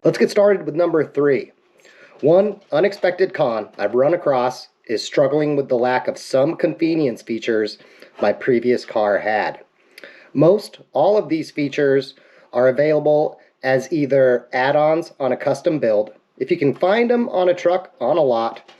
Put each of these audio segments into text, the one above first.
Let's get started with number 3. One unexpected con I've run across is struggling with the lack of some convenience features my previous car had. Most all of these features are available as either add-ons on a custom build, if you can find them on a truck on a lot,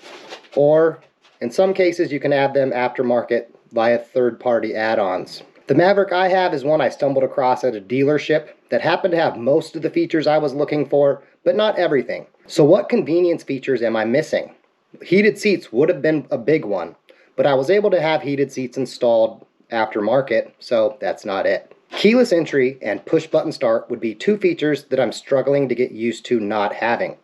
or in some cases you can add them aftermarket via third-party add-ons. The Maverick I have is one I stumbled across at a dealership that happened to have most of the features I was looking for, but not everything. So what convenience features am I missing? Heated seats would have been a big one, but I was able to have heated seats installed aftermarket, so that's not it. Keyless entry and push button start would be two features that I'm struggling to get used to not having.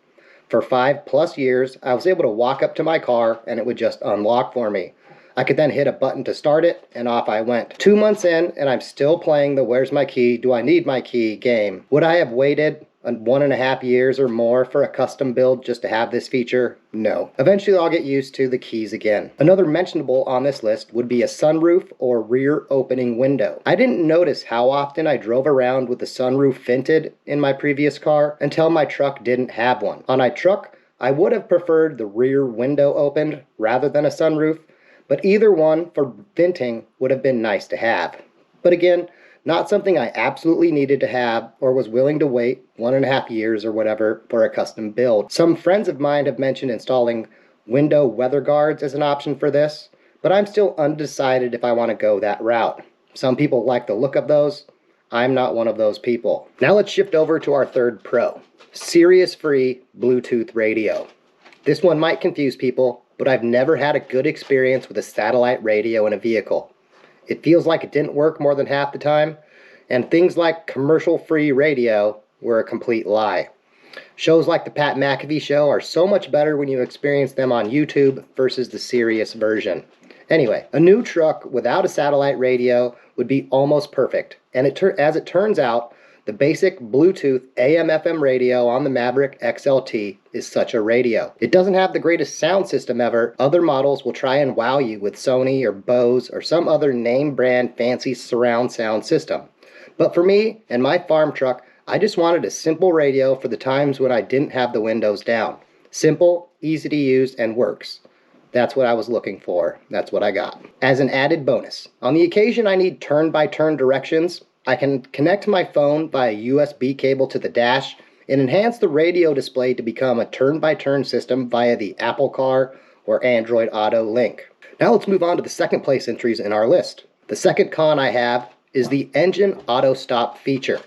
For 5+ years, I was able to walk up to my car and it would just unlock for me. I could then hit a button to start it, and off I went. 2 months in, and I'm still playing the where's my key, do I need my key game. Would I have waited 1.5 years or more for a custom build just to have this feature? No. Eventually I'll get used to the keys again. Another mentionable on this list would be a sunroof or rear opening window. I didn't notice how often I drove around with the sunroof vented in my previous car until my truck didn't have one. On my truck, I would have preferred the rear window opened rather than a sunroof, but either one for venting would have been nice to have. But again, not something I absolutely needed to have or was willing to wait 1.5 years or whatever for a custom build. Some friends of mine have mentioned installing window weather guards as an option for this, but I'm still undecided if I want to go that route. Some people like the look of those. I'm not one of those people. Now let's shift over to our third pro, Sirius-free Bluetooth radio. This one might confuse people, but I've never had a good experience with a satellite radio in a vehicle. It feels like it didn't work more than half the time, and things like commercial-free radio were a complete lie. Shows like the Pat McAfee Show are so much better when you experience them on YouTube versus the Sirius version. Anyway, a new truck without a satellite radio would be almost perfect, and as it turns out, the basic Bluetooth AM/FM radio on the Maverick XLT is such a radio. It doesn't have the greatest sound system ever. Other models will try and wow you with Sony or Bose or some other name brand fancy surround sound system. But for me and my farm truck, I just wanted a simple radio for the times when I didn't have the windows down. Simple, easy to use, and works. That's what I was looking for. That's what I got. As an added bonus, on the occasion I need turn-by-turn directions, I can connect my phone via USB cable to the dash and enhance the radio display to become a turn-by-turn system via the Apple Car or Android Auto link. Now let's move on to the second place entries in our list. The second con I have is the engine auto stop feature.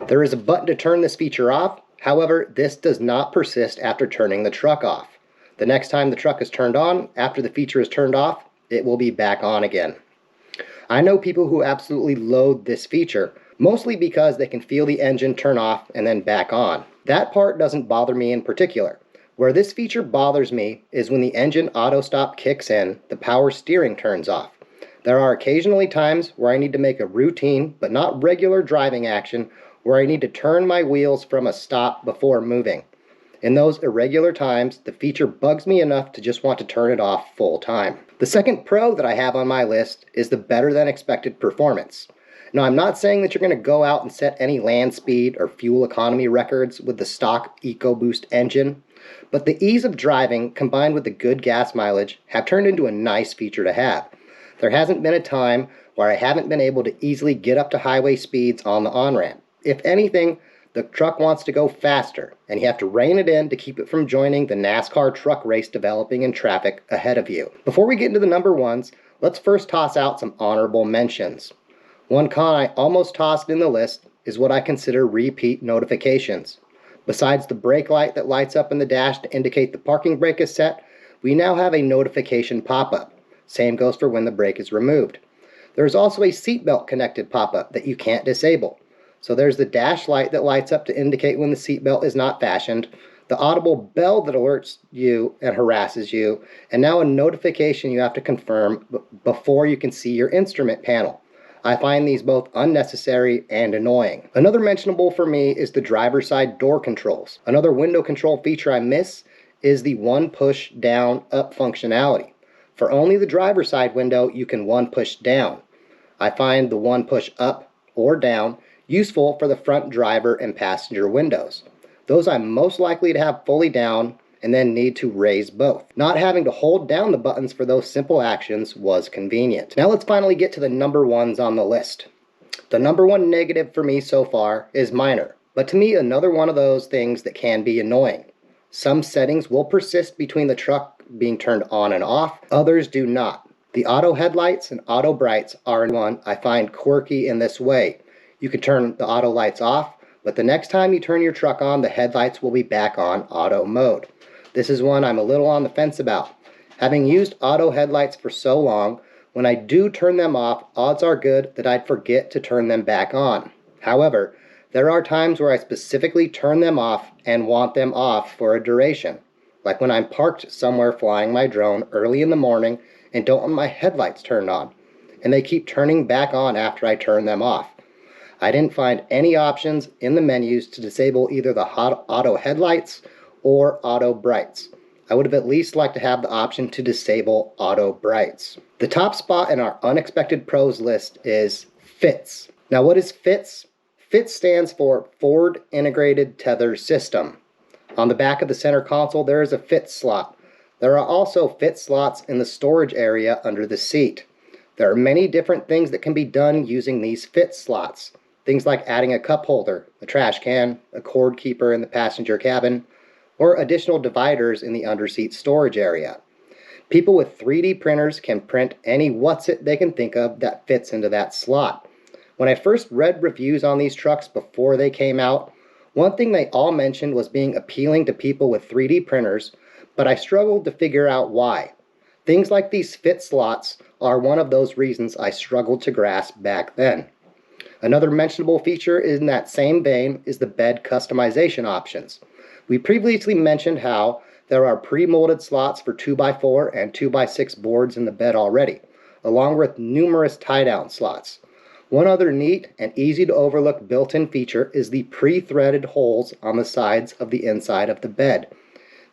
There is a button to turn this feature off, however, this does not persist after turning the truck off. The next time the truck is turned on, after the feature is turned off, it will be back on again. I know people who absolutely loathe this feature, mostly because they can feel the engine turn off and then back on. That part doesn't bother me in particular. Where this feature bothers me is when the engine auto stop kicks in, the power steering turns off. There are occasionally times where I need to make a routine, but not regular driving action, where I need to turn my wheels from a stop before moving. In those irregular times, the feature bugs me enough to just want to turn it off full time. The second pro that I have on my list is the better than expected performance. Now, I'm not saying that you're going to go out and set any land speed or fuel economy records with the stock EcoBoost engine, but the ease of driving combined with the good gas mileage have turned into a nice feature to have. There hasn't been a time where I haven't been able to easily get up to highway speeds on the on-ramp. If anything, the truck wants to go faster, and you have to rein it in to keep it from joining the NASCAR truck race developing in traffic ahead of you. Before we get into the number ones, let's first toss out some honorable mentions. One con I almost tossed in the list is what I consider repeat notifications. Besides the brake light that lights up in the dash to indicate the parking brake is set, we now have a notification pop-up. Same goes for when the brake is removed. There is also a seatbelt connected pop-up that you can't disable. So there's the dash light that lights up to indicate when the seatbelt is not fastened, the audible bell that alerts you and harasses you, and now a notification you have to confirm before you can see your instrument panel. I find these both unnecessary and annoying. Another mentionable for me is the driver's side door controls. Another window control feature I miss is the one push down up functionality. For only the driver's side window, you can one push down. I find the one push up or down useful for the front driver and passenger windows. Those I'm most likely to have fully down and then need to raise both. Not having to hold down the buttons for those simple actions was convenient. Now let's finally get to the number ones on the list. The number one negative for me so far is minor, but to me another one of those things that can be annoying. Some settings will persist between the truck being turned on and off, others do not. The auto headlights and auto brights are one I find quirky in this way. You can turn the auto lights off, but the next time you turn your truck on, the headlights will be back on auto mode. This is one I'm a little on the fence about. Having used auto headlights for so long, when I do turn them off, odds are good that I'd forget to turn them back on. However, there are times where I specifically turn them off and want them off for a duration. Like when I'm parked somewhere flying my drone early in the morning and don't want my headlights turned on, and they keep turning back on after I turn them off. I didn't find any options in the menus to disable either the auto headlights or auto brights. I would have at least liked to have the option to disable auto brights. The top spot in our unexpected pros list is FITS. Now what is FITS? FITS stands for Forward Integrated Tether System. On the back of the center console there is a FITS slot. There are also FITS slots in the storage area under the seat. There are many different things that can be done using these FITS slots. Things like adding a cup holder, a trash can, a cord keeper in the passenger cabin, or additional dividers in the underseat storage area. People with 3D printers can print any what's-it they can think of that fits into that slot. When I first read reviews on these trucks before they came out, one thing they all mentioned was being appealing to people with 3D printers, but I struggled to figure out why. Things like these fit slots are one of those reasons I struggled to grasp back then. Another mentionable feature in that same vein is the bed customization options. We previously mentioned how there are pre-molded slots for 2x4 and 2x6 boards in the bed already, along with numerous tie-down slots. One other neat and easy to overlook built-in feature is the pre-threaded holes on the sides of the inside of the bed.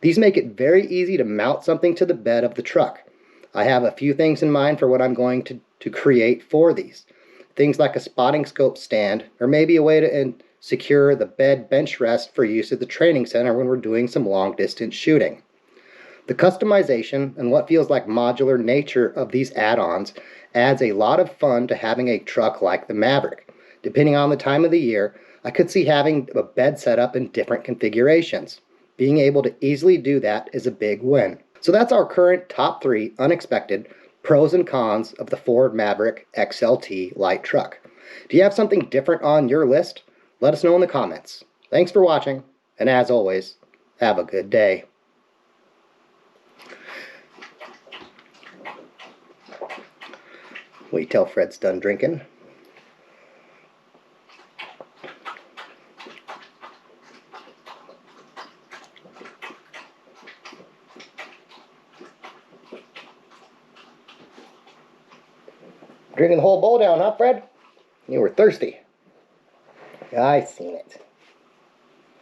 These make it very easy to mount something to the bed of the truck. I have a few things in mind for what I'm going to create for these. Things like a spotting scope stand, or maybe a way to secure the bed bench rest for use at the training center when we're doing some long distance shooting. The customization and what feels like modular nature of these add-ons adds a lot of fun to having a truck like the Maverick. Depending on the time of the year, I could see having a bed set up in different configurations. Being able to easily do that is a big win. So that's our current top 3 unexpected pros and cons of the Ford Maverick XLT light truck. Do you have something different on your list? Let us know in the comments. Thanks for watching, and as always, have a good day. Wait till Fred's done drinking. Drinking the whole bowl down, huh, Fred? You were thirsty. I seen it.